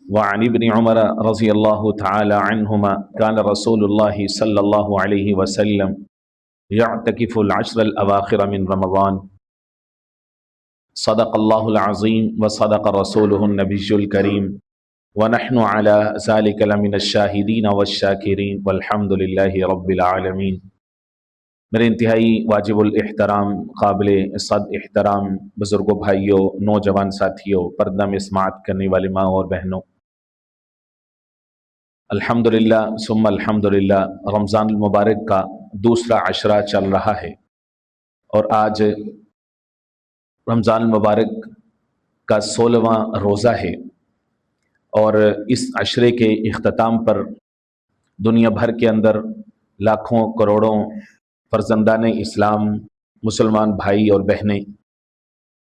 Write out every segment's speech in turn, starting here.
وعن ابن عمر رضی اللہ تعالی عنہما كان رسول اللہ صلی اللہ علیہ وسلم يعتكف العشر الأواخر من رمضان صدق اللہ العظیم وصدق رسولہ النبی الکریم ونحن على ذلك لمن الشاہدین والشاکرین والحمد للہ رب العالمین۔ میرے انتہائی واجب الاحترام، قابل صد احترام بزرگوں، بھائیوں، نوجوان ساتھیوں، پردہ میں سماعت کرنے والے ماں اور بہنوں، الحمدللہ ثم الحمدللہ، رمضان المبارک کا دوسرا عشرہ چل رہا ہے اور آج رمضان المبارک کا 16واں روزہ ہے، اور اس عشرے کے اختتام پر دنیا بھر کے اندر لاکھوں کروڑوں فرزندان اسلام، مسلمان بھائی اور بہنیں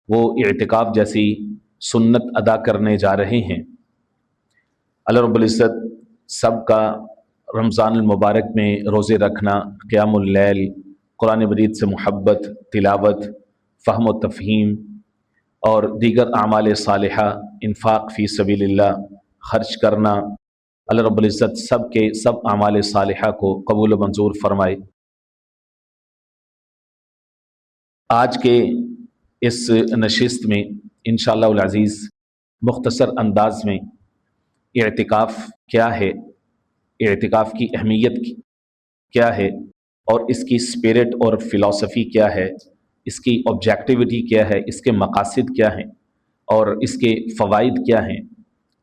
وہ اعتکاف جیسی سنت ادا کرنے جا رہے ہیں۔ اللہ رب العزت سب کا رمضان المبارک میں روزے رکھنا، قیام اللیل، قرآن مجید سے محبت، تلاوت، فہم و تفہیم اور دیگر اعمال صالحہ، انفاق فی سبیل اللہ، خرچ کرنا، اللہ رب العزت سب کے سب اعمال صالحہ کو قبول و منظور فرمائے۔ آج کے اس نشست میں انشاءاللہ العزیز مختصر انداز میں اعتکاف کیا ہے، اعتکاف کی اہمیت کیا ہے، اور اس کی اسپرٹ اور فلسفی کیا ہے، اس کی آبجیکٹیوٹی کیا ہے، اس کے مقاصد کیا ہیں اور اس کے فوائد کیا ہیں،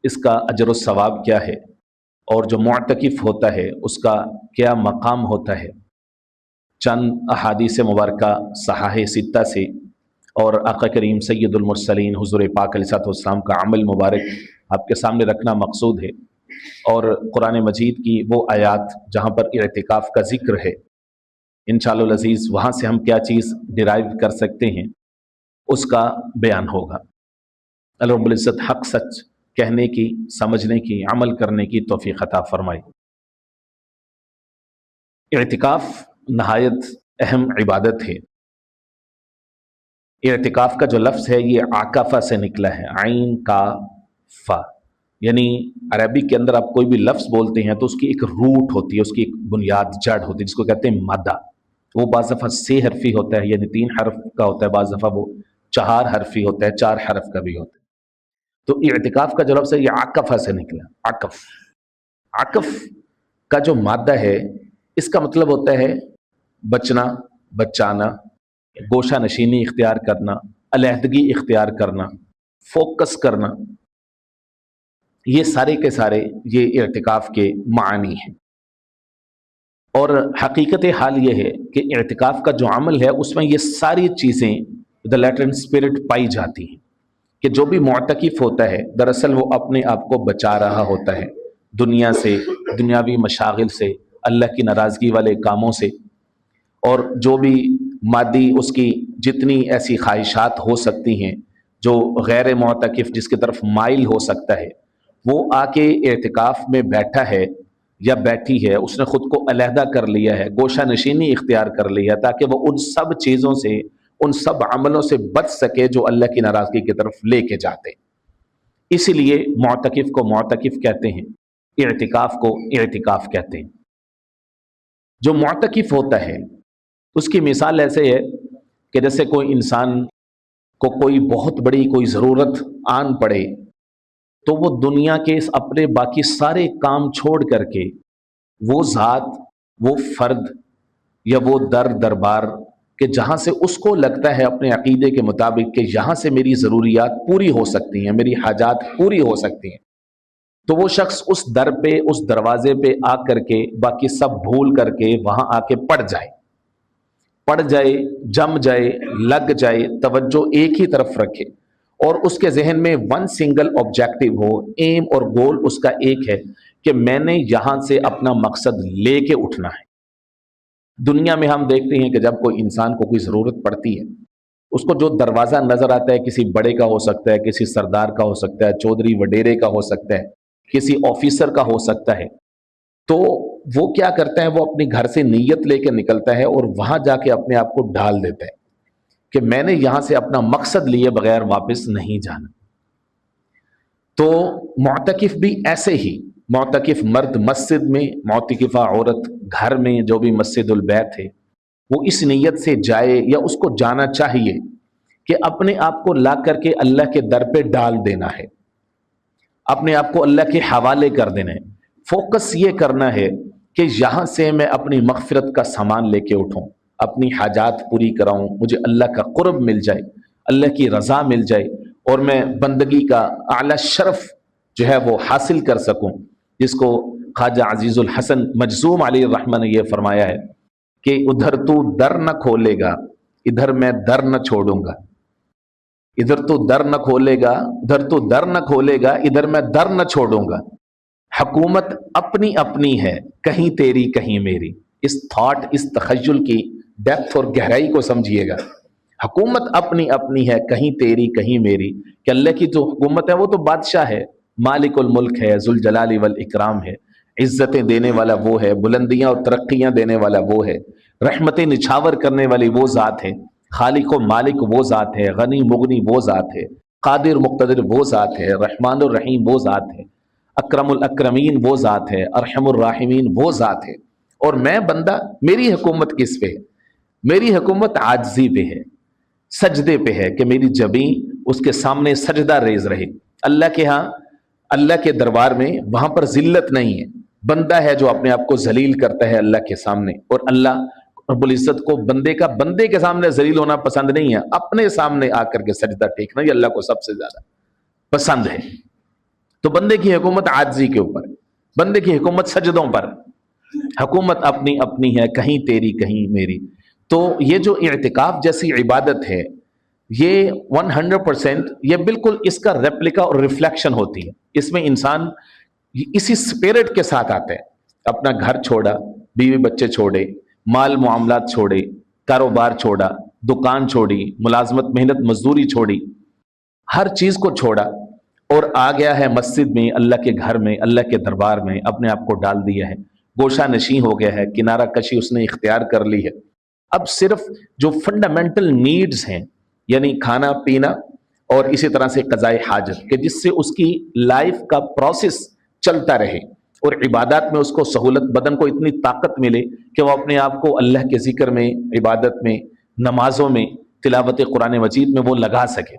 اس کا اجر و ثواب کیا ہے، اور جو معتکف ہوتا ہے اس کا کیا مقام ہوتا ہے، چند احادیث مبارکہ صحاح ستہ سے اور آقا کریم سید المرسلین حضور پاک علیہ الصلوۃ والسلام کا عمل مبارک آپ کے سامنے رکھنا مقصود ہے، اور قرآن مجید کی وہ آیات جہاں پر اعتکاف کا ذکر ہے، انشاءاللہ العزیز وہاں سے ہم کیا چیز ڈیرائیو کر سکتے ہیں اس کا بیان ہوگا۔ اللہ رب العزت حق سچ کہنے کی، سمجھنے کی، عمل کرنے کی توفیق عطا فرمائے۔ اعتکاف نہایت اہم عبادت ہے۔ اعتکاف کا جو لفظ ہے یہ عاکفہ سے نکلا ہے، عین کا فا، یعنی عربی کے اندر آپ کوئی بھی لفظ بولتے ہیں تو اس کی ایک روٹ ہوتی ہے، اس کی ایک بنیاد جڑ ہوتی ہے جس کو کہتے ہیں مادہ۔ وہ بعض دفعہ 6 حرفی ہوتا ہے، یعنی 3 حرف کا ہوتا ہے، بعض دفعہ وہ 4 حرفی ہوتا ہے، 4 حرف کا بھی ہوتا ہے۔ تو اعتکاف کا جو لفظ ہے یہ عاکفہ سے نکلا، عکف۔ عکف کا جو مادہ ہے اس کا مطلب ہوتا ہے بچنا، بچانا، گوشہ نشینی اختیار کرنا، علیحدگی اختیار کرنا، فوکس کرنا، یہ سارے کے سارے یہ اعتکاف کے معنی ہیں۔ اور حقیقت حال یہ ہے کہ اعتکاف کا جو عمل ہے اس میں یہ ساری چیزیں the latent spirit پائی جاتی ہیں، کہ جو بھی معتکف ہوتا ہے دراصل وہ اپنے آپ کو بچا رہا ہوتا ہے دنیا سے، دنیاوی مشاغل سے، اللہ کی ناراضگی والے کاموں سے، اور جو بھی مادی اس کی جتنی ایسی خواہشات ہو سکتی ہیں جو غیر معتکف جس کی طرف مائل ہو سکتا ہے، وہ آ کے اعتکاف میں بیٹھا ہے یا بیٹھی ہے، اس نے خود کو علیحدہ کر لیا ہے، گوشہ نشینی اختیار کر لی ہے تاکہ وہ ان سب چیزوں سے، ان سب عملوں سے بچ سکے جو اللہ کی ناراضگی کی طرف لے کے جاتے۔ اسی لیے معتکف کو معتکف کہتے ہیں، اعتکاف کو اعتکاف کہتے ہیں۔ جو معتکف ہوتا ہے اس کی مثال ایسے ہے کہ جیسے کوئی انسان کو کوئی بہت بڑی کوئی ضرورت آن پڑے تو وہ دنیا کے اپنے باقی سارے کام چھوڑ کر کے وہ ذات، وہ فرد یا وہ دربار کہ جہاں سے اس کو لگتا ہے اپنے عقیدے کے مطابق کہ یہاں سے میری ضروریات پوری ہو سکتی ہیں، میری حاجات پوری ہو سکتی ہیں، تو وہ شخص اس در پہ، اس دروازے پہ آ کر کے باقی سب بھول کر کے وہاں آ کے پڑ جائے، جم جائے، لگ جائے، توجہ ایک ہی طرف رکھے، اور اس کے ذہن میں ون سنگل آبجیکٹو ہو، ایم اور گول اس کا ایک ہے کہ میں نے یہاں سے اپنا مقصد لے کے اٹھنا ہے۔ دنیا میں ہم دیکھتے ہیں کہ جب کوئی انسان کو کوئی ضرورت پڑتی ہے، اس کو جو دروازہ نظر آتا ہے کسی بڑے کا ہو سکتا ہے، کسی سردار کا ہو سکتا ہے، چودھری وڈیرے کا ہو سکتا ہے، کسی آفیسر کا ہو سکتا ہے، تو وہ کیا کرتا ہے، وہ اپنے گھر سے نیت لے کے نکلتا ہے اور وہاں جا کے اپنے آپ کو ڈھال دیتا ہے کہ میں نے یہاں سے اپنا مقصد لیے بغیر واپس نہیں جانا۔ تو मुअतकिफ भी ऐसे ही, मुअतकिफ मर्द मस्जिद में, मुअतकिफा औरत घर में, जो भी मस्जिदुल बैत है वो इस नीयत से जाए या उसको जाना चाहिए कि अपने आप को ला करके अल्लाह के दर पे डाल देना है, अपने आप को अल्लाह के हवाले कर देना है। फोकस ये करना है कि यहाँ से मैं अपनी मग़फ़िरत का सामान लेके उठूँ, अपनी हाजात पूरी कराऊँ, मुझे अल्लाह का क़ुर्ब मिल जाए, अल्लाह की रज़ा मिल जाए और मैं बंदगी का आला शरफ जो है वो हासिल कर सकूँ, जिसको ख्वाजा अजीज़ुल हसन मजज़ूम अलैहि रहमत ने यह फरमाया है कि उधर तू दर न खोलेगा, इधर मैं दर न छोड़ूंगा, इधर तू दर न खोलेगा, उधर तू दर न खोलेगा, इधर मैं दर न छोड़ूंगा। हुकूमत अपनी अपनी है, कहीं तेरी कहीं मेरी। इस थॉट, इस तखय्युल की डेप्थ और गहराई को समझिएगा। हुकूमत अपनी अपनी है, कहीं तेरी कहीं मेरी, कि अल्लाह की जो हुकूमत है वो तो बादशाह है, मालिकुल मुल्क है, जुल जलाली वल इकराम है, इज्जतें देने वाला वो है, बुलंदियां और तरक्कियां देने वाला वो है, रहमतें निछावर करने वाली वो ज़ात है, खालिक व मालिक वो ज़ात है, गनी मुगनी वो ज़ात है, कादिर मुक़्तदिर वो ज़ात है, रहमान और रहीम वो ज़ात है, अकरमुल अकरमीन वो ज़ात है, अरहमुर राहिमीन वो ज़ात है। और मैं बंदा, मेरी हुकूमत किस पे है? मेरी हुकूमत आजिज़ी पे है, सजदे पे है, कि मेरी जबी उसके सामने सजदा रेज रहे। अल्लाह के यहाँ, अल्लाह के दरबार में, वहां पर जिल्लत नहीं है, बंदा है जो अपने आप को जलील करता है अल्लाह के सामने। और अल्लाह रब्बुल इज्जत को बंदे का बंदे के सामने जलील होना पसंद नहीं है, अपने सामने आकर के सजदा टेकना ये अल्लाह को सबसे ज्यादा पसंद है। तो बंदे की हुकूमत आजिज़ी के ऊपर, बंदे की हुकूमत सजदों पर, हुकूमत अपनी अपनी है, कहीं तेरी कहीं मेरी। तो ये जो इत्तिकाफ जैसी इबादत है, ये 100% ये बिल्कुल इसका रेप्लिका और रिफ्लेक्शन होती है। इसमें इंसान इसी स्पिरिट के साथ आते हैं, अपना घर छोड़ा, बीवी बच्चे छोड़े, माल मामलात छोड़े, कारोबार छोड़ा, दुकान छोड़ी, मुलाजमत मेहनत मजदूरी छोड़ी, हर चीज को छोड़ा और आ गया है मस्जिद में, अल्लाह के घर में, अल्लाह के दरबार में अपने आप को डाल दिया है, गोशा नशी हो गया है, किनारा कशी उसने इख्तियार कर ली है। अब सिर्फ जो फंडामेंटल नीड्स हैं, यानी खाना पीना और इसी तरह से क़ज़ाए हाजत, कि जिससे उसकी लाइफ का प्रोसेस चलता रहे और इबादत में उसको सहूलत, बदन को इतनी ताकत मिले कि वो अपने आप को अल्लाह के जिक्र में, इबादत में, नमाजों में, तिलावत कुरान मजीद में वो लगा सके।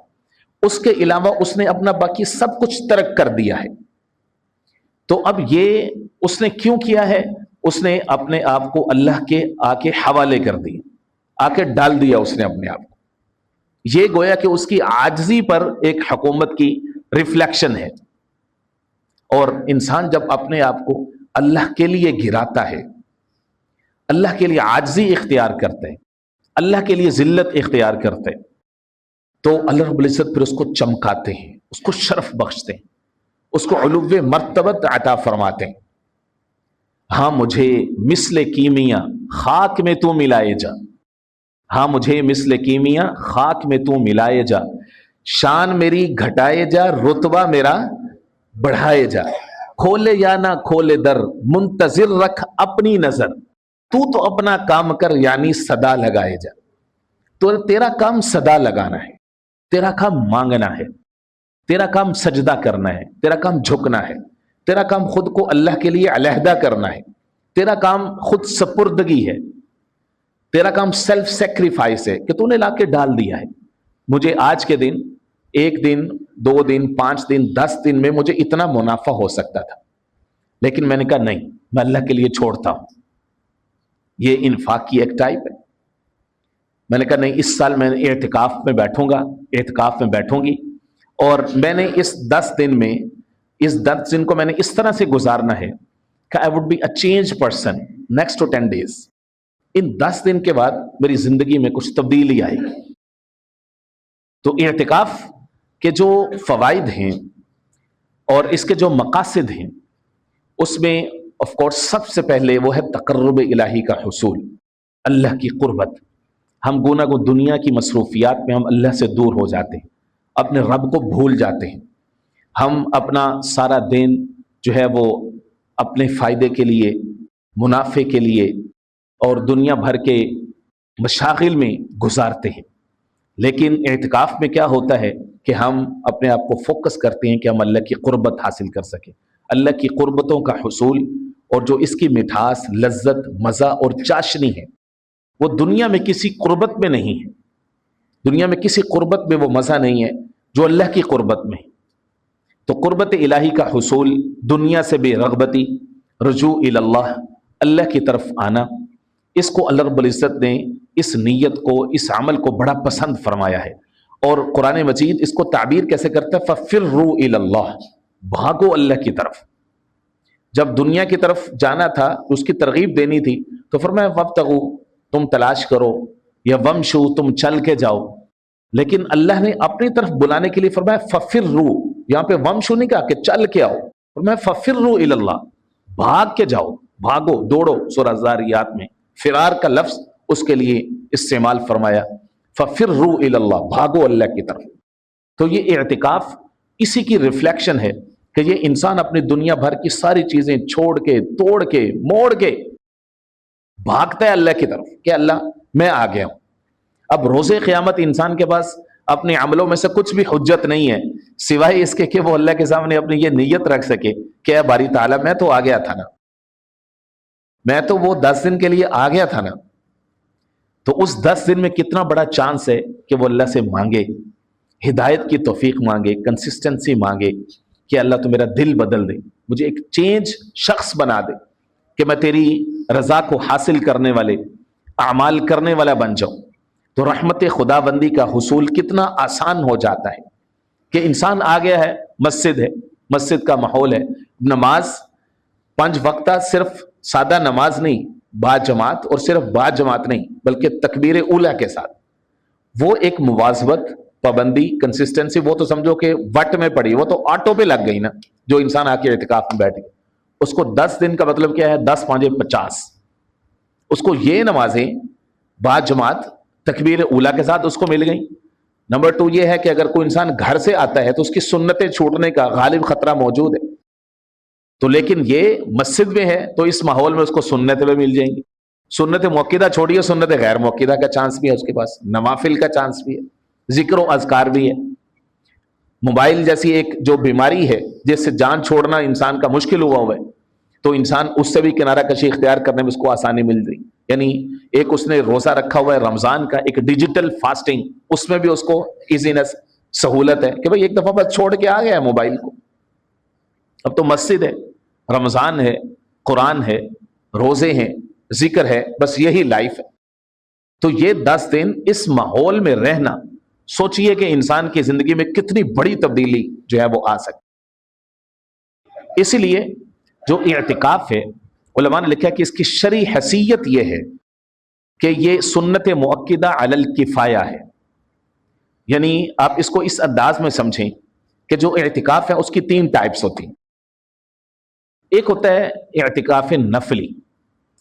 उसके अलावा उसने अपना बाकी सब कुछ तर्क कर दिया है। तो अब ये उसने क्यों किया है? उसने अपने आप को अल्लाह के आके हवाले कर दिया, आके डाल दिया उसने अपने आप को। ये गोया कि उसकी आजिज़ी पर एक हुकूमत की रिफ्लेक्शन है। और इंसान जब अपने आप को अल्लाह के लिए गिराता है, अल्लाह के लिए आजिज़ी इख्तियार करते हैं, अल्लाह के लिए जिल्लत इख्तियार करते हैं, तो अल्लाह रब्बुल इज्जत फिर उसको चमकाते हैं, उसको शरफ बख्शते हैं, उसको उलुव्वे मर्तबत अता फरमाते हैं। हाँ मुझे मिस्ले कीमिया खाक में तू मिलाए जा, हाँ मुझे मिस्ले कीमिया खाक में तू मिलाए जा, शान मेरी घटाए जा, रुतबा मेरा बढ़ाए जा, खोले या ना खोले दर, मुंतजिर रख अपनी नजर, तू तो अपना काम कर यानी सदा लगाए जा। तो तेरा काम सदा लगाना है, तेरा काम मांगना है, तेरा काम सजदा करना है, तेरा काम झुकना है, तेरा काम खुद को अल्लाह के लिए अलहदा करना है, तेरा काम खुद सपुर्दगी है, तेरा काम सेल्फ सेक्रीफाइस है कि तूने लाके डाल दिया है। मुझे आज के दिन, एक दिन, 2 दिन, 5 दिन, 10 दिन में मुझे इतना मुनाफा हो सकता था, लेकिन मैंने कहा नहीं, मैं अल्लाह के लिए छोड़ता हूं। ये इन्फाक की एक टाइप है। मैंने कहा नहीं, इस साल मैं एहतिकाफ में बैठूंगा, एहतिकाफ में बैठूंगी, और मैंने इस 10 दिन में, इस 10 दिन को मैंने इस तरह से गुजारना है कि I would be a change person next to 10 days. इन 10 दिन के बाद मेरी जिंदगी में कुछ तब्दीली आएगी। तो एहतिकाफ के जो फवाइद हैं और इसके जो मकासद हैं, उसमें ऑफ कोर्स सबसे पहले वो है तकर्रुब इलाही का हुसूल, अल्लाह की कुर्बत। हम गुनाह दुनिया की मसरूफियात में हम अल्लाह से दूर हो जाते हैं, अपने रब को भूल जाते हैं। हम अपना सारा दिन जो है वो अपने फ़ायदे के लिए, मुनाफे के लिए और दुनिया भर के मशागिल में गुजारते हैं। लेकिन एहतिकाफ में क्या होता है کہ ہم اپنے آپ کو فوکس کرتے ہیں کہ ہم اللہ کی قربت حاصل کر سکیں. اللہ کی قربتوں کا حصول اور جو اس کی مٹھاس، لذت، مزہ اور چاشنی ہے وہ دنیا میں کسی قربت میں نہیں ہے. دنیا میں کسی قربت میں وہ مزہ نہیں ہے جو اللہ کی قربت میں ہے. تو قربت الہی کا حصول، دنیا سے بے رغبتی، رجوع اللہ، اللہ کی طرف آنا، اس کو اللہ رب العزت نے اس نیت کو، اس عمل کو بڑا پسند فرمایا ہے. اور قرآن مجید اس کو تعبیر کیسے کرتا ہے؟ فَفِرُّوا إِلَى اللَّهِ، بھاگو اللہ کی طرف. جب دنیا کی طرف جانا تھا، اس کی ترغیب دینی تھی، تو فرمایا وَابْتَغُوا، تم تلاش کرو، یا وَامْشُوا، تم چل کے جاؤ. لیکن اللہ نے اپنی طرف بلانے کے لیے فرمایا فَفِرُّوا. یہاں پہ وَامْشُوا نہیں کہا کہ چل کے آؤ، فرمایا فَفِرُّوا إِلَى اللَّهِ، بھاگ کے جاؤ، بھاگو، دوڑو. سورہ زاریات میں فرار کا لفظ اس کے لیے استعمال فرمایا، فَفِرُّوا إِلَى اللَّهِ، بھاگو اللہ کی طرف. تو یہ اعتکاف اسی کی ریفلیکشن ہے کہ یہ انسان اپنی دنیا بھر کی ساری چیزیں چھوڑ کے، توڑ کے، موڑ کے بھاگتا ہے اللہ کی طرف کہ اللہ میں آ گیا ہوں. اب روز قیامت انسان کے پاس اپنے عملوں میں سے کچھ بھی حجت نہیں ہے سوائے اس کے کہ وہ اللہ کے سامنے اپنی یہ نیت رکھ سکے کہ اے باری تعالیٰ میں تو آ گیا تھا نا، میں تو وہ 10 دن کے لیے آ گیا تھا نا. تو اس 10 دن میں کتنا بڑا چانس ہے کہ وہ اللہ سے مانگے، ہدایت کی توفیق مانگے، کنسسٹنسی مانگے کہ اللہ تو میرا دل بدل دے، مجھے ایک چینج شخص بنا دے کہ میں تیری رضا کو حاصل کرنے والے اعمال کرنے والا بن جاؤں. تو رحمت خدا بندی کا حصول کتنا آسان ہو جاتا ہے کہ انسان آ گیا ہے، مسجد ہے، مسجد کا ماحول ہے، نماز 5 وقتہ، صرف سادہ نماز نہیں، با جماعت، اور صرف با جماعت نہیں بلکہ تکبیر اولیٰ کے ساتھ. وہ ایک مواظبت، پابندی، کنسسٹنسی، وہ تو سمجھو کہ وٹ میں پڑی، وہ تو آٹو پہ لگ گئی نا. جو انسان آ کے اعتکاف میں بیٹھ گیا، اس کو 10 دن کا مطلب کیا ہے؟ 10 5 50. اس کو یہ نمازیں با جماعت تکبیر اولیٰ کے ساتھ اس کو مل گئی. نمبر 2 یہ ہے کہ اگر کوئی انسان گھر سے آتا ہے تو اس کی سنتیں چھوٹنے کا غالب خطرہ موجود ہے. تو لیکن یہ مسجد میں ہے تو اس ماحول میں اس کو سنتیں بھی مل جائیں گی. سنت موقدہ چھوڑیے، سنت غیر موقدہ کا چانس بھی ہے اس کے پاس، نوافل کا چانس بھی ہے، ذکر و اذکار بھی ہے. موبائل جیسی ایک جو بیماری ہے جس سے جان چھوڑنا انسان کا مشکل ہوا ہے، تو انسان اس سے بھی کنارہ کشی اختیار کرنے میں اس کو آسانی مل رہی. یعنی ایک اس نے روزہ رکھا ہوا ہے رمضان کا، ایک ڈیجیٹل فاسٹنگ، اس میں بھی اس کو ایزینس، سہولت ہے کہ بھئی ایک دفعہ بس چھوڑ کے آ گیا ہے موبائل کو. اب تو مسجد ہے، رمضان ہے، قرآن ہے، روزے ہیں، ذکر ہے، بس یہی لائف ہے. تو یہ 10 دن اس ماحول میں رہنا، سوچئے کہ انسان کی زندگی میں کتنی بڑی تبدیلی جو ہے وہ آ سکتی. اسی لیے جو اعتکاف ہے، علماء نے لکھا کہ اس کی شرعی حیثیت یہ ہے کہ یہ سنت مؤکدہ علی الکفایہ ہے. یعنی آپ اس کو اس انداز میں سمجھیں کہ جو اعتکاف ہے اس کی 3 ٹائپس ہوتی ہیں. ایک ہوتا ہے اعتکاف نفلی.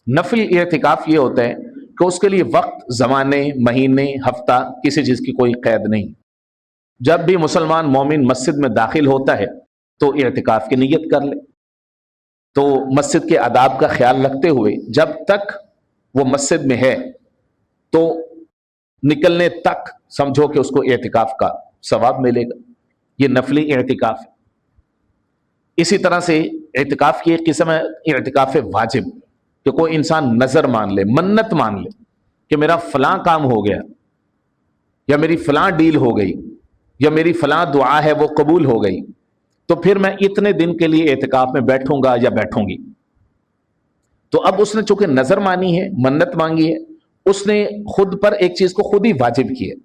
نفل اعتکاف یہ ہوتا ہے کہ اس کے لیے وقت، زمانے، مہینے، ہفتہ، کسی چیز کی کوئی قید نہیں. جب بھی مسلمان مومن مسجد میں داخل ہوتا ہے تو اعتکاف کی نیت کر لے. تو مسجد کے آداب کا خیال رکھتے ہوئے جب تک وہ مسجد میں ہے تو نکلنے تک سمجھو کہ اس کو اعتکاف کا ثواب ملے گا. یہ نفلی اعتکاف ہے. اسی طرح سے اعتکاف کی ایک قسم ہے اعتکاف واجب، کہ کوئی انسان نظر مان لے، منت مان لے کہ میرا فلاں کام ہو گیا، یا میری فلاں ڈیل ہو گئی، یا میری فلاں دعا ہے وہ قبول ہو گئی، تو پھر میں اتنے دن کے لیے اعتکاف میں بیٹھوں گا یا بیٹھوں گی. تو اب اس نے چونکہ نظر مانی ہے، منت مانگی ہے، اس نے خود پر ایک چیز کو خود ہی واجب کی ہے.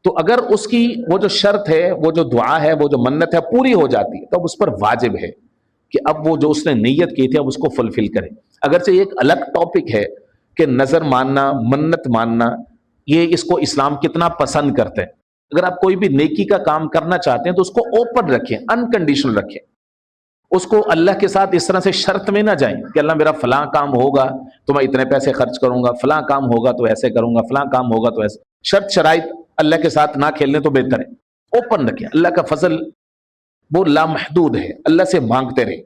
تو اگر اس کی وہ جو شرط ہے، وہ جو دعا ہے، وہ جو منت ہے پوری ہو جاتی ہے، تو اب اس پر واجب ہے کہ اب وہ جو اس نے نیت کی تھی اب اس کو فلفل کرے. اگرچہ یہ ایک الگ ٹاپک ہے کہ نظر ماننا، منت ماننا، یہ اس کو اسلام کتنا پسند کرتا ہے. اگر آپ کوئی بھی نیکی کا کام کرنا چاہتے ہیں تو اس کو اوپن رکھیں، انکنڈیشنل رکھیں. اس کو اللہ کے ساتھ اس طرح سے شرط میں نہ جائیں کہ اللہ میرا فلاں کام ہوگا تو میں اتنے پیسے خرچ کروں گا، فلاں کام ہوگا تو ایسے کروں گا، فلاں کام ہوگا تو ایسے. شرط شرائط اللہ کے ساتھ نہ کھیلنے تو بہتر ہے. اوپن رکھیں. اللہ کا فضل وہ لامحدود ہے، اللہ سے مانگتے رہے.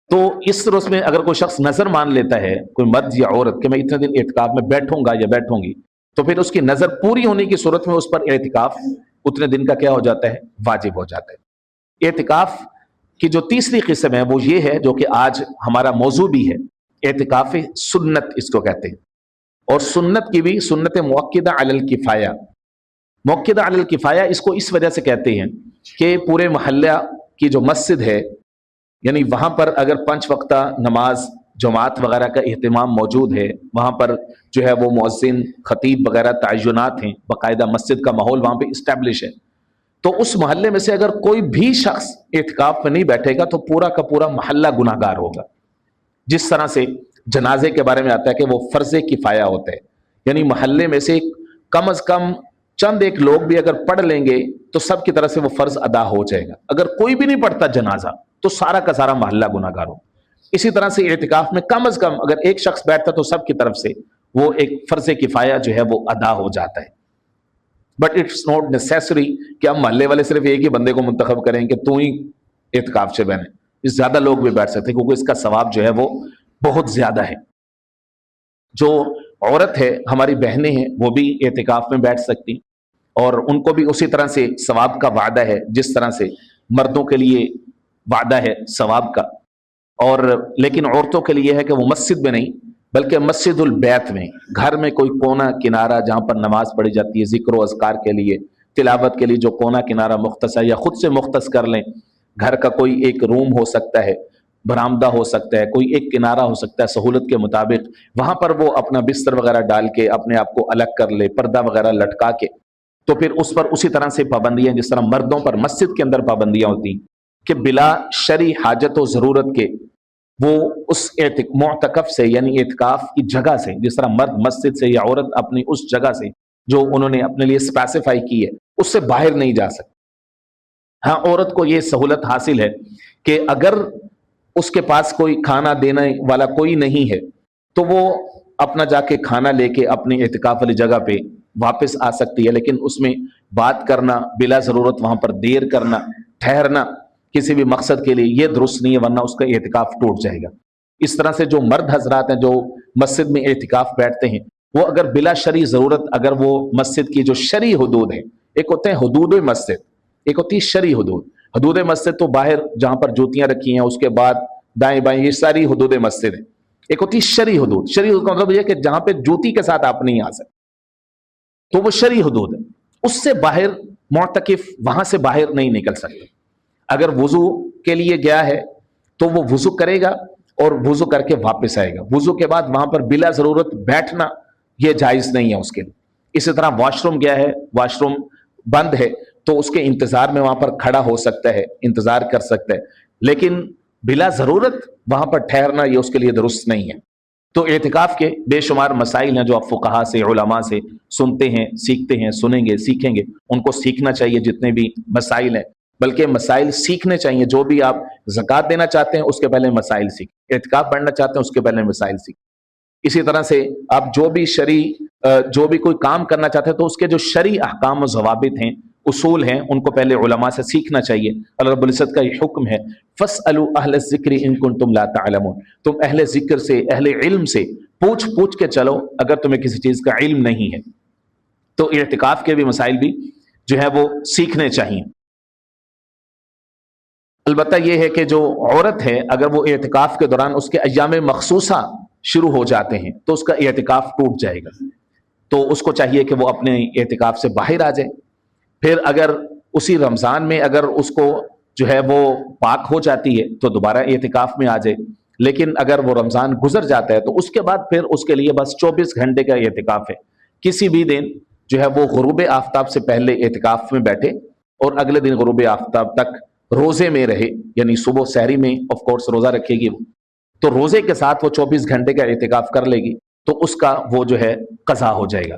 تو اس طرح میں اگر کوئی شخص نظر مان لیتا ہے، کوئی مرد یا عورت، کہ میں اتنے دن اعتکاف میں بیٹھوں گا یا بیٹھوں گی، تو پھر اس کی نظر پوری ہونے کی صورت میں اس پر اعتکاف उतने दिन का क्या हो जाता है, वाजिब हो जाता है। एतिकाफ की जो तीसरी किस्म है वो ये है, जो कि आज हमारा मौजू भी है, एतिकाफ सुन्नत इसको कहते हैं। और सुन्नत की भी सुन्नत मुअक्किदा अलल किफाया, मुअक्किदा अलल किफाया इसको इस वजह से कहते हैं कि पूरे मोहल्ला की जो मस्जिद है, यानी वहां पर अगर 5 वक्ता नमाज जमात वगैरह का एहतमाम मौजूद है, वहां पर जो है वो मुअज्जिन खतीब वगैरह तय्युनात हैं, बाकायदा मस्जिद का माहौल वहां पे इस्टेब्लिश है, तो उस मोहल्ले में से अगर कोई भी शख्स एतिकाफ में नहीं बैठेगा तो पूरा का पूरा मोहल्ला गुनाहगार होगा। जिस तरह से जनाजे के बारे में आता है कि वो फर्ज किफाया होता है, यानी मोहल्ले में से कम अज कम चंद एक लोग भी अगर पढ़ लेंगे तो सब की तरह से वो फर्ज अदा हो जाएगा। अगर कोई भी नहीं पढ़ता जनाजा तो सारा का सारा मोहल्ला गुनाहगार हो। इसी तरह से एतिकाफ में कम अज कम अगर एक शख्स बैठता तो सब की तरफ से वो एक फर्ज किफाया जो है वो अदा हो जाता है। बट इट्स नॉट नेसेसरी कि हम मोहल्ले वाले सिर्फ एक ही बंदे को मुंतखब करें कि तू ही एतिकाफ से बने, इस ज्यादा लोग भी बैठ सकते हैं, क्योंकि इसका सवाब जो है वो बहुत ज्यादा है। जो औरत है, हमारी बहनें हैं, वो भी एतिकाफ में बैठ सकती और उनको भी उसी तरह से सवाब का वादा है जिस तरह से मर्दों के लिए वादा है सवाब का। और लेकिन औरतों के लिए है कि वो मस्जिद में नहीं बल्कि मस्जिदुल बैत में, घर में कोई कोना किनारा जहां पर नमाज पढ़ी जाती है, जिक्र अज़कार के लिए, तिलावत के लिए जो कोना किनारा मुख्तस है, या खुद से मुख्तस कर लें, घर का कोई एक रूम हो सकता है, बरामदा हो सकता है, कोई एक किनारा हो सकता है सहूलत के मुताबिक, वहां पर वो अपना बिस्तर वगैरह डाल के अपने आप को अलग कर ले, पर्दा वगैरह लटका के, तो फिर उस पर उसी तरह से पाबंदियां जिस तरह मर्दों पर मस्जिद के अंदर पाबंदियां होती कि बिला शरी हाजत व जरूरत के वो उस मुअतकफ से यानी एतिकाफ की जगह से, जिस तरह मर्द मस्जिद से या औरत अपनी उस जगह से जो उन्होंने अपने लिए स्पेसिफाई की है उससे बाहर नहीं जा सकती। हाँ, औरत को ये सहूलत हासिल है कि अगर उसके पास कोई खाना देने वाला कोई नहीं है तो वो अपना जाके खाना लेके अपनी एतिकाफ वाली जगह पे वापस आ सकती है, लेकिन उसमें बात करना बिला जरूरत, वहां पर देर करना, ठहरना किसी भी मकसद के लिए, ये दुरुस्त नहीं है, वरना उसका एतिकाफ टूट जाएगा। इस तरह से जो मर्द हजरात हैं जो मस्जिद में एतिकाफ बैठते हैं, वो अगर बिला शरी जरूरत, अगर वो मस्जिद की जो शरी हुदूद है, एक होते हैं हुदूद मस्जिद, एक होती है शरी हुदूद। हुदूद मस्जिद तो बाहर जहां पर जूतियां रखी हैं उसके बाद दाएं बाएं, ये सारी हुदूद मस्जिद है। एक होती है शरी हुदूद। शरी हुदूद का मतलब यह कि जहां पे जूती के साथ आप नहीं आ सकते, तो वो शरी हुदूद है। उससे बाहर मुअतकिफ वहां से बाहर नहीं निकल सकते। अगर वुजू के लिए गया है तो वो वुजू करेगा और वुजू करके वापस आएगा। वुजू के बाद वहां पर बिला जरूरत बैठना यह जायज नहीं है उसके लिए। इसी तरह वॉशरूम गया है, वॉशरूम बंद है तो उसके इंतजार में वहां पर खड़ा हो सकता है, इंतजार कर सकता है, लेकिन बिला जरूरत वहां पर ठहरना ये उसके लिए दुरुस्त नहीं है। तो एतिकाफ के बेशुमार मसाइल हैं जो आप फुकहा से, उलमा से सुनते हैं, सीखते हैं, सुनेंगे, सीखेंगे। उनको सीखना चाहिए जितने भी मसाइल हैं, बल्कि मसाइल सीखने चाहिए। जो भी आप ज़कात देना चाहते हैं उसके पहले मसाइल सीख, एतिकाफ पढ़ना चाहते हैं उसके पहले मसाइल सीख। इसी तरह से आप जो भी कोई काम करना चाहते हैं तो उसके जो शरी अहकाम और ज़वाबित हैं, उसूल हैं, उनको पहले उलमा से सीखना चाहिए। अल्लाह रब्बुल इज़्ज़त का ये हुक्म है, फस्अलू अहल ज़िक्र इन कुंतुम ला तअलमून, तुम अहले ज़िक्र से, अहले इल्म से पूछ पूछ के चलो अगर तुम्हें किसी चीज़ का इल्म नहीं है। तो एतिकाफ के भी मसाइल भी जो है वो सीखने चाहिए। अलबत्ता यह है कि जो औरत है अगर वो एतिकाफ के दौरान उसके अय्याम मखसूसा शुरू हो जाते हैं तो उसका एतिकाफ टूट जाएगा। तो उसको चाहिए कि वो अपने एतिकाफ से बाहर आ जाए। फिर अगर उसी रमज़ान में अगर उसको जो है वो पाक हो जाती है तो दोबारा एतिकाफ में आ जाए। लेकिन अगर वो रमज़ान गुजर जाता है तो उसके बाद फिर उसके लिए बस 24 घंटे का एतिकाफ है। किसी भी दिन जो है वो गुरूब आफ्ताब से पहले एतिकाफ में बैठे और अगले दिन गुरूब आफ्ताब तक रोजे में रहे, यानी सुबह सहरी में ऑफ कोर्स रोजा रखेगी वो, तो रोजे के साथ वो 24 घंटे का एतिकाफ कर लेगी तो उसका वो जो है कज़ा हो जाएगा।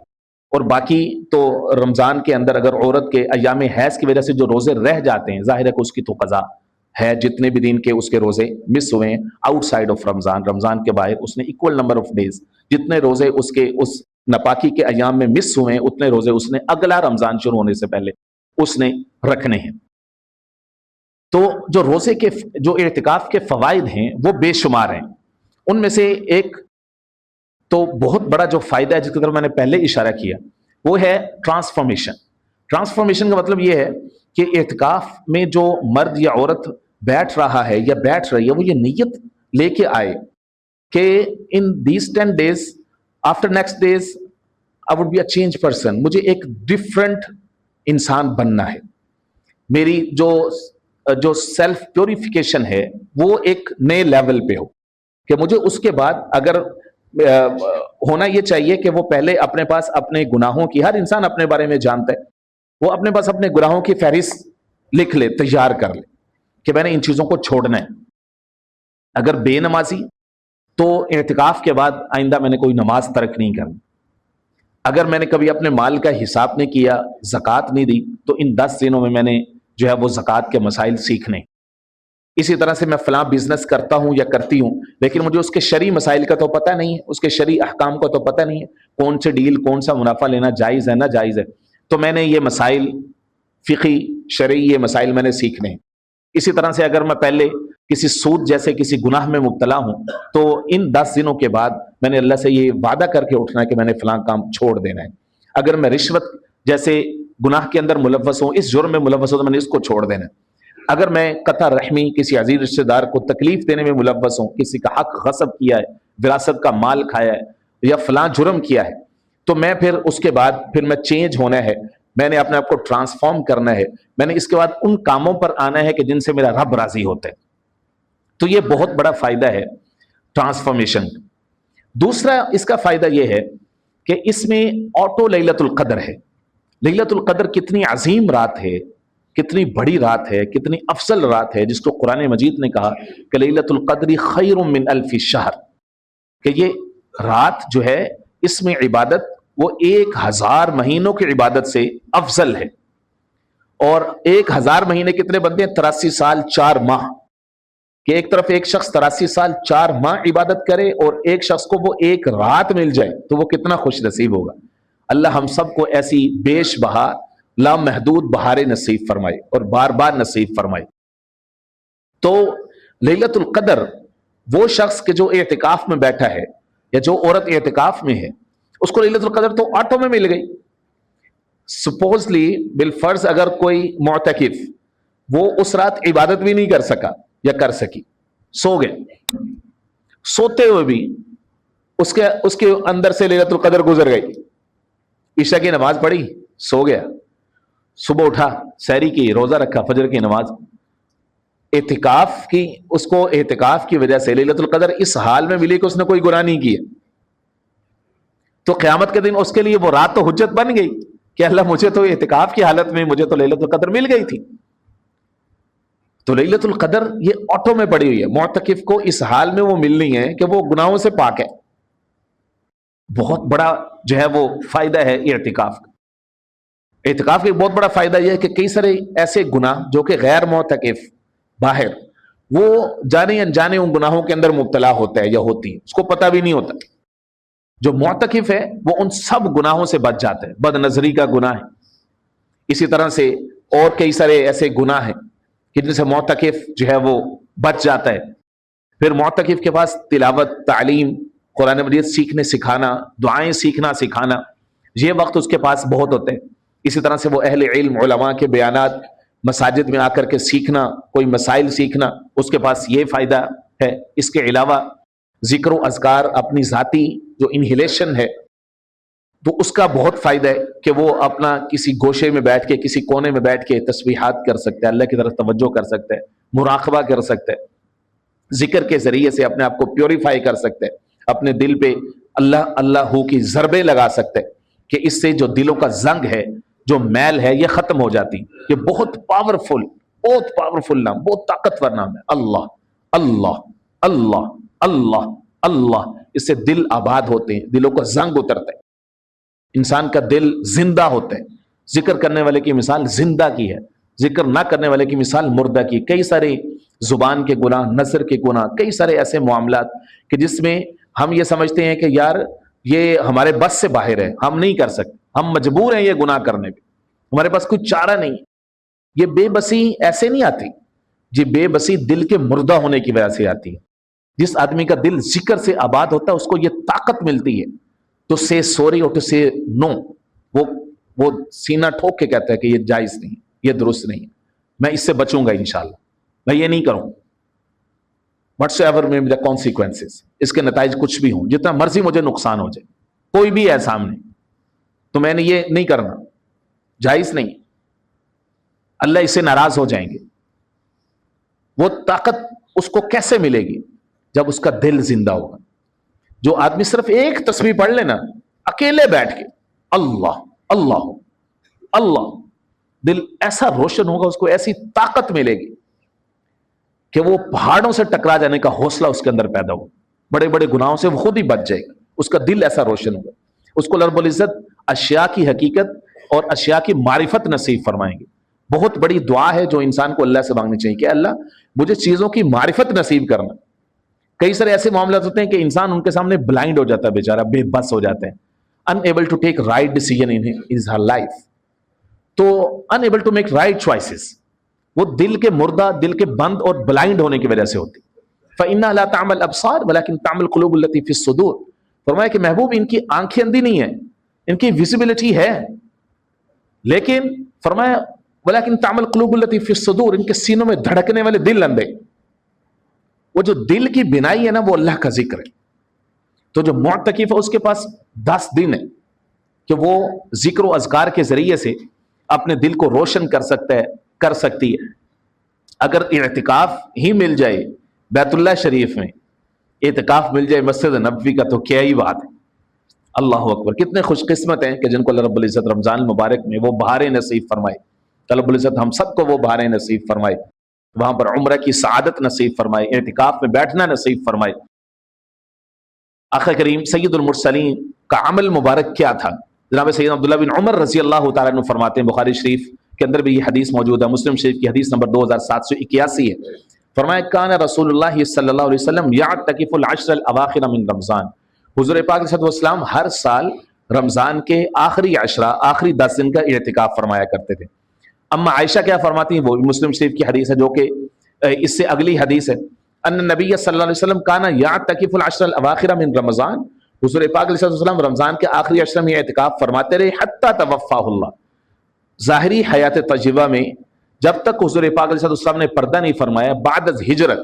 और बाकी तो रमज़ान के अंदर अगर औरत के अय्याम हैज़ की वजह से जो रोजे रह जाते हैं, जाहिर है कि उसकी तो कज़ा है। जितने भी दिन के उसके रोजे मिस हुए हैं आउटसाइड ऑफ रमज़ान, रमज़ान के बाहर उसने इक्वल नंबर ऑफ डेज, जितने रोजे उसके उस नपाकी के अय्याम में मिस हुए हैं उतने रोजे उसने अगला रमज़ान शुरू होने से पहले उसने रखने हैं। तो जो रोजे के जो एतिकाफ के फवाइद हैं वो बेशुमार हैं। उनमें से एक तो बहुत बड़ा जो फायदा है जिसकी तरफ मैंने पहले इशारा किया वो है ट्रांसफॉर्मेशन। ट्रांसफॉर्मेशन का मतलब ये है कि एहतिकाफ में जो मर्द या औरत बैठ रहा है या बैठ रही है, वो ये नीयत लेके आए कि in these 10 days, after next days I would be a change person, मुझे एक डिफरेंट इंसान बनना है। मेरी जो जो सेल्फ प्योरिफिकेशन है वो एक नए लेवल पे हो, कि मुझे उसके बाद अगर होना ये चाहिए कि वो पहले अपने पास अपने गुनाहों की, हर इंसान अपने बारे में जानता है, वो अपने पास अपने गुनाहों की फहरिस्त लिख ले, तैयार कर ले कि मैंने इन चीजों को छोड़ना है। अगर बेनमाजी, तो एहतिकाफ के बाद आइंदा मैंने कोई नमाज तर्क नहीं करनी। अगर मैंने कभी अपने माल का हिसाब नहीं किया, ज़कात नहीं दी, तो इन 10 दिनों में मैंने जो है वो ज़कात के मसाइल सीखने। इसी तरह से मैं फलां बिजनेस करता हूं या करती हूं, लेकिन मुझे उसके शरई मसाइल का तो पता नहीं है, उसके शरई अहकाम का तो पता नहीं है, कौन से डील, कौन सा मुनाफा लेना जायज़ है ना जायज़ है, तो मैंने ये मसाइल, फ़िक़ी शरई ये मसाइल मैंने सीखने हैं। इसी तरह से अगर मैं पहले किसी सूद जैसे किसी गुनाह में मुब्तला हूं, तो इन 10 दिनों के बाद मैंने अल्लाह से ये वादा करके उठना है कि मैंने फलां काम छोड़ देना है। अगर मैं रिश्वत जैसे गुनाह के अंदर मुलव्वस हूं, इस जुर्म में मुलव्वस हूं, तो मैंने इसको छोड़ देना है। अगर मैं कता रहमी, किसी अजीज रिश्तेदार को तकलीफ देने में मुलव्वस हूं, किसी का हक गसब किया है, विरासत का माल खाया है या फलां जुर्म किया है, तो मैं फिर उसके बाद फिर मैं चेंज होना है, मैंने अपने आप को ट्रांसफॉर्म करना है, मैंने इसके बाद उन कामों पर आना है कि जिनसे मेरा रब राजी होता है। तो ये बहुत बड़ा फायदा है ट्रांसफॉर्मेशन। दूसरा इसका फायदा यह है कि इसमें ऑटो लैलतुल कद्र है। लैलतुल कद्र कितनी अजीम रात है, कितनी बड़ी रात है, कितनी अफजल रात है, जिसको कुरान मजीद ने कहा कि लैलतुल कद्री खैरुम मिन अल्फि शहर, कि ये रात जो है इसमें इबादत वो 1000 महीनों की इबादत से अफजल है। और 1000 महीने कितने बनते हैं? 83 साल 4 माह। कि एक तरफ एक शख्स 83 साल 4 माह इबादत करे और एक शख्स को वो एक रात मिल जाए, तो वो कितना खुश नसीब होगा। अल्लाह हम सबको ऐसी बेशबहा लामहदूद बहारें नसीब फरमाए और बार बार नसीब फरमाए। तो लैलतुल कद्र वो शख्स के जो एहतिकाफ में बैठा है या जो औरत एहतिकाफ में है, उसको लैलतुल कद्र तो ऑटो में मिल गई। सपोजली बिलफर्ज अगर कोई मुअतकिफ वो उस रात इबादत भी नहीं कर सका या कर सकी, सो गए, सोते हुए भी उसके अंदर से लैलतुल कद्र गुजर गई, ईशा की नमाज पढ़ी, सो गया, सुबह उठा, सहरी की, रोजा रखा, फजर की नमाज, एहतिकाफ की, उसको एहतिकाफ की वजह से लैलतुल कद्र इस हाल में मिली कि उसने कोई गुनाह नहीं किया, तो क़यामत के दिन उसके लिए वो रात तो हुज्जत बन गई कि अल्लाह मुझे तो एहतिकाफ की हालत में मुझे तो लैलतुल कद्र मिल गई थी। तो लैलतुल कद्र ये ऑटो में पड़ी हुई है, मुअतकिफ को इस हाल में वो मिलनी है कि वो गुनाहों से पाक है। बहुत बड़ा जो है वो फायदा है एहतिकाफ का। एहतिकाफ का एक बहुत बड़ा फायदा यह है कि कई सारे ऐसे गुनाह जो कि गैर मुअतकिफ बाहर, वो जाने अनजाने उन गुनाहों के अंदर मुब्तला होता है या होती है, उसको पता भी नहीं होता। जो मुअतकिफ है वो उन सब गुनाहों से बच जाता है। बदनजरी का गुनाह है, इसी तरह से और कई सारे ऐसे गुनाह हैं कि जिनसे मुअतकिफ जो है वो बच जाता है। फिर मुअतकिफ के पास तिलावत, तालीम, कुरान मजीद सीखने सिखाना, दुआएं सीखना सिखाना, ये वक्त उसके पास बहुत होते हैं। इसी तरह से वो अहले इल्म, उलमा के बयानात मसाजिद में आकर के सीखना, कोई मसाइल सीखना, उसके पास ये फायदा है। इसके अलावा जिक्र व अज़कार, अपनी ज़ाती जो इनहिलेशन है, तो उसका बहुत फायदा है कि वो अपना किसी गोशे में बैठ के, किसी कोने में बैठ के तस्बीहात कर सकता है, अल्लाह की तरफ तवज्जो कर सकता है, मुराक़बा कर सकता है, जिक्र के जरिए से अपने आप को प्योरीफाई कर सकता है, अपने दिल पे अल्लाह अल्लाह की ज़रबे लगा सकते हैं कि इससे जो दिलों का जंग है, जो मैल है, ये खत्म हो जाती। ये बहुत पावरफुल नाम, बहुत ताकतवर नाम है, अल्लाह अल्लाह अल्लाह अल्लाह अल्लाह। इससे दिल आबाद होते हैं, दिलों का जंग उतरता है, इंसान का दिल जिंदा होता है। जिक्र करने वाले की मिसाल जिंदा की है, जिक्र ना करने वाले की मिसाल मुर्दा की। कई सारे जुबान के गुनाह, नजर के गुनाह, कई सारे ऐसे मामलात कि जिसमें हम ये समझते हैं कि यार ये हमारे बस से बाहर है, हम नहीं कर सकते, हम मजबूर हैं ये गुनाह करने पे, हमारे पास कोई चारा नहीं। ये बेबसी ऐसे नहीं आती, ये बेबसी दिल के मुर्दा होने की वजह से आती है। जिस आदमी का दिल जिक्र से आबाद होता है उसको ये ताकत मिलती है टू से सॉरी और टू से नो। وہ سینہ ٹھوک کے کہتا ہے کہ یہ جائز نہیں، یہ درست نہیں، میں اس سے بچوں گا انشاءاللہ، میں یہ نہیں کروں واٹس ایور میں دا کانسیکوینسز، اس کے نتائج کچھ بھی ہوں، جتنا مرضی مجھے نقصان ہو جائے، کوئی بھی ہے سامنے، تو میں نے یہ نہیں کرنا، جائز نہیں، اللہ اس سے ناراض ہو جائیں گے۔ وہ طاقت اس کو کیسے ملے گی؟ جب اس کا دل زندہ ہوگا۔ جو آدمی صرف ایک تسبیح پڑھ لینا اکیلے بیٹھ کے، اللہ اللہ اللہ، دل ایسا روشن ہوگا، اس کو ایسی طاقت ملے گی کہ وہ پہاڑوں سے ٹکرا جانے کا حوصلہ اس کے اندر پیدا ہو، بڑے بڑے گناہوں سے وہ خود ہی بچ جائے گا، اس کا دل ایسا روشن ہوگا۔ اس کو رب العزت اشیاء کی حقیقت اور اشیاء کی معرفت نصیب فرمائیں گے۔ بہت بڑی دعا ہے جو انسان کو اللہ سے مانگنی چاہیے کہ اللہ مجھے چیزوں کی معرفت نصیب کرنا۔ کئی سارے ایسے معاملات ہوتے ہیں کہ انسان ان کے سامنے بلائنڈ ہو جاتا ہے، بیچارہ بے بس ہو جاتے ہیں، unable to take right decision in his her life، تو unable to make right choices، وہ دل کے مردہ، دل کے بند اور بلائنڈ ہونے کی وجہ سے ہوتی۔ فَإِنَّهَا لَا تَعْمَى الْأَبْصَارُ وَلَكِنْ تَعْمَى الْقُلُوبُ الَّتِي فِي الصُّدُورِ، فرمایا کہ محبوب ان کی آنکھیں اندھی نہیں ہیں، ان کی ویزیبلٹی ہے، لیکن فرمایا وَلَكِنْ تَعْمَى الْقُلُوبُ الَّتِي فِي الصُّدُورِ، ان کے سینوں میں دھڑکنے والے دل اندھے۔ وہ جو دل کی بنائی ہے نا، وہ اللہ کا ذکر ہے۔ تو جو معتکف ہے اس کے پاس 10 دن ہے کہ وہ ذکر و اذکار کے ذریعے سے اپنے دل کو روشن کر سکتی ہے۔ اگر اعتکاف ہی مل جائے بیت اللہ شریف میں، اعتکاف مل جائے مسجد نبوی کا، تو کیا ہی بات ہے۔ اللہ اکبر، کتنے خوش قسمت ہیں کہ جن کو اللہ رب العزت رمضان المبارک میں وہ بہاریں نصیب فرمائے۔ اللہ رب العزت ہم سب کو وہ بہاریں نصیب فرمائے، وہاں پر عمرہ کی سعادت نصیب فرمائے، اعتکاف میں بیٹھنا نصیب فرمائے۔ آقا کریم سید المرسلین کا عمل مبارک کیا تھا؟ جناب سیدنا عبداللہ بن عمر رضی اللہ تعالیٰ عنہ فرماتے ہیں، بخاری شریف کے اندر بھی یہ حدیث موجود ہے، مسلم شریف کی حدیث نمبر 2781 ہے۔ فرمایا کان رسول اللہ صلی اللہ علیہ وسلم یعتکف العشر الاواخر من رمضان، حضور پاک صلی اللہ علیہ وسلم ہر سال رمضان کے آخری عشرہ، آخری 10 دن کا اعتکاف فرمایا کرتے تھے۔ اما عائشہ کیا فرماتی ہیں؟ وہ مسلم شریف کی حدیث ہے جو کہ اس سے اگلی حدیث ہے، ان نبی صلی اللہ علیہ وسلم کانا یعتکف العشر الاواخر من رمضان، حضور پاک علیہ وسلم رمضان کے آخری عشرے میں اعتکاف فرماتے رہے حتی توفاہ اللہ، ظاہری حیات طیبہ میں جب تک حضور پاک علیہ السلام نے پردہ نہیں فرمایا، بعد از ہجرت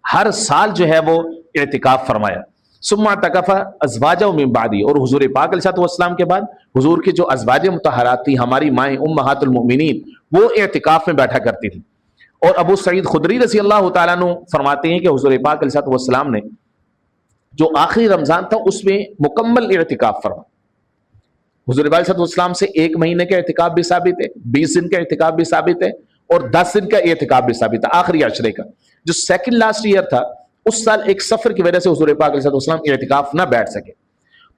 ہر سال جو ہے وہ اعتکاف فرمایا۔ ثم اعتکف ازواجہ من بعدی، اور حضور پاک علیہ السلام کے بعد حضور کی جو ازواج مطہرات تھی، ہماری مائیں امہات المؤمنین، وہ اعتکاف میں بیٹھا کرتی تھی۔ اور ابو سعید خدری رضی اللہ تعالیٰ عنہ فرماتے ہیں کہ حضور پاک علیہ السلام نے جو آخری رمضان تھا اس میں مکمل اعتکاف فرما۔ حضور پاک علیہ السلام سے 1 مہینے کا اعتکاف بھی ثابت ہے، 20 دن کا اعتکاف بھی ثابت ہے، اور 10 دن کا اعتکاف بھی ثابت ہے آخری عشرے کا۔ جو سیکنڈ لاسٹ ایئر تھا اس سال ایک سفر کی وجہ سے حضور پاک علیہ السلام اعتکاف نہ بیٹھ سکے،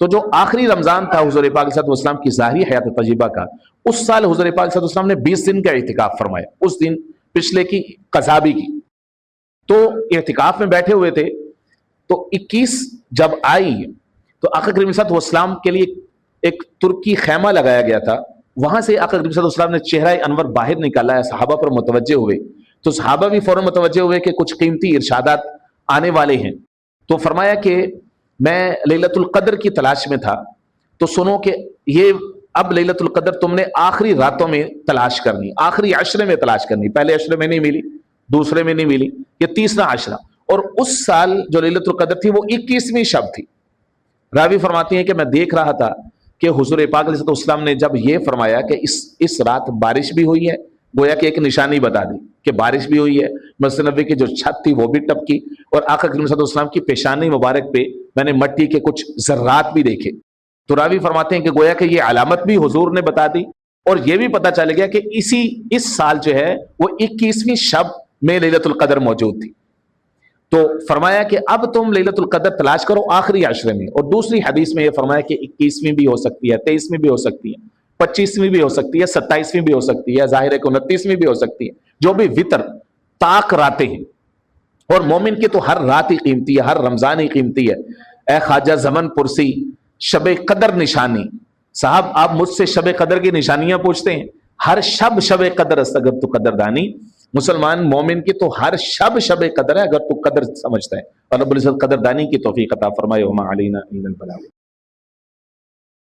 تو جو آخری رمضان تھا حضور پاک علیہ السلام کی ظاہری حیات طیبہ کا، اس سال حضور پاک علیہ السلام نے 20 دن کا اعتکاف فرمایا، اس دن پچھلے کی قضا بھی کی۔ تو اعتکاف میں بیٹھے ہوئے تھے، تو 21 جب آئی تو آقا کریم صلی اللہ علیہ وسلم کے لیے ایک ترکی خیمہ لگایا گیا تھا، وہاں سے آقا کریم صلی اللہ علیہ وسلم نے چہرہ انور باہر نکالا ہے، صحابہ پر متوجہ ہوئے، تو صحابہ بھی فوراً متوجہ ہوئے کہ کچھ قیمتی ارشادات آنے والے ہیں۔ تو فرمایا کہ میں لیلۃ القدر کی تلاش میں تھا، تو سنو کہ یہ اب لیلۃ القدر تم نے آخری راتوں میں تلاش کرنی، آخری عشرے میں تلاش کرنی، پہلے عشرے میں نہیں ملی، دوسرے میں نہیں ملی، یہ تیسرا عشرہ۔ اور اس سال جو لیلۃ القدر تھی وہ 21ویں شب تھی۔ راوی فرماتی ہیں کہ میں دیکھ رہا تھا کہ حضور پاک علیہ السلام نے جب یہ فرمایا کہ اس رات بارش بھی ہوئی ہے، گویا کہ ایک نشانی بتا دی کہ بارش بھی ہوئی ہے، مسجد نبوی کی جو چھت تھی وہ بھی ٹپکی، اور آقا کریم صلی اللہ علیہ وسلم کی پیشانی مبارک پہ میں نے مٹی کے کچھ ذرات بھی دیکھے۔ تو راوی فرماتے ہیں کہ گویا کہ یہ علامت بھی حضور نے بتا دی، اور یہ بھی پتہ چل گیا کہ اس سال جو ہے وہ 21ویں شب میں لیلۃ القدر موجود تھی۔ تو فرمایا کہ اب تم لیلۃ القدر تلاش کرو آخری عشرے میں، اور دوسری حدیث میں یہ فرمایا کہ 21ویں بھی ہو سکتی ہے، 23ویں بھی ہو سکتی ہے، 25ویں بھی ہو سکتی ہے، 27ویں بھی ہو سکتی ہے، ظاہر ہے کہ 29ویں بھی ہو سکتی ہے، جو بھی وطر طاق راتیں ہیں، اور مومن کی تو ہر رات ہی قیمتی ہے، ہر رمضان ہی قیمتی ہے۔ اے خواجہ زمن پرسی شب قدر نشانی، صاحب آپ مجھ سے شب قدر کی نشانیاں پوچھتے ہیں، ہر شب شب قدر است اگر تو قدر دانی، مسلمان مومن کی تو ہر شب شب قدر ہے اگر تو قدر سمجھتا ہے، اور رب العزت قدر دانی کی توفیق عطا فرمائے، وما علینا الا البلاغ۔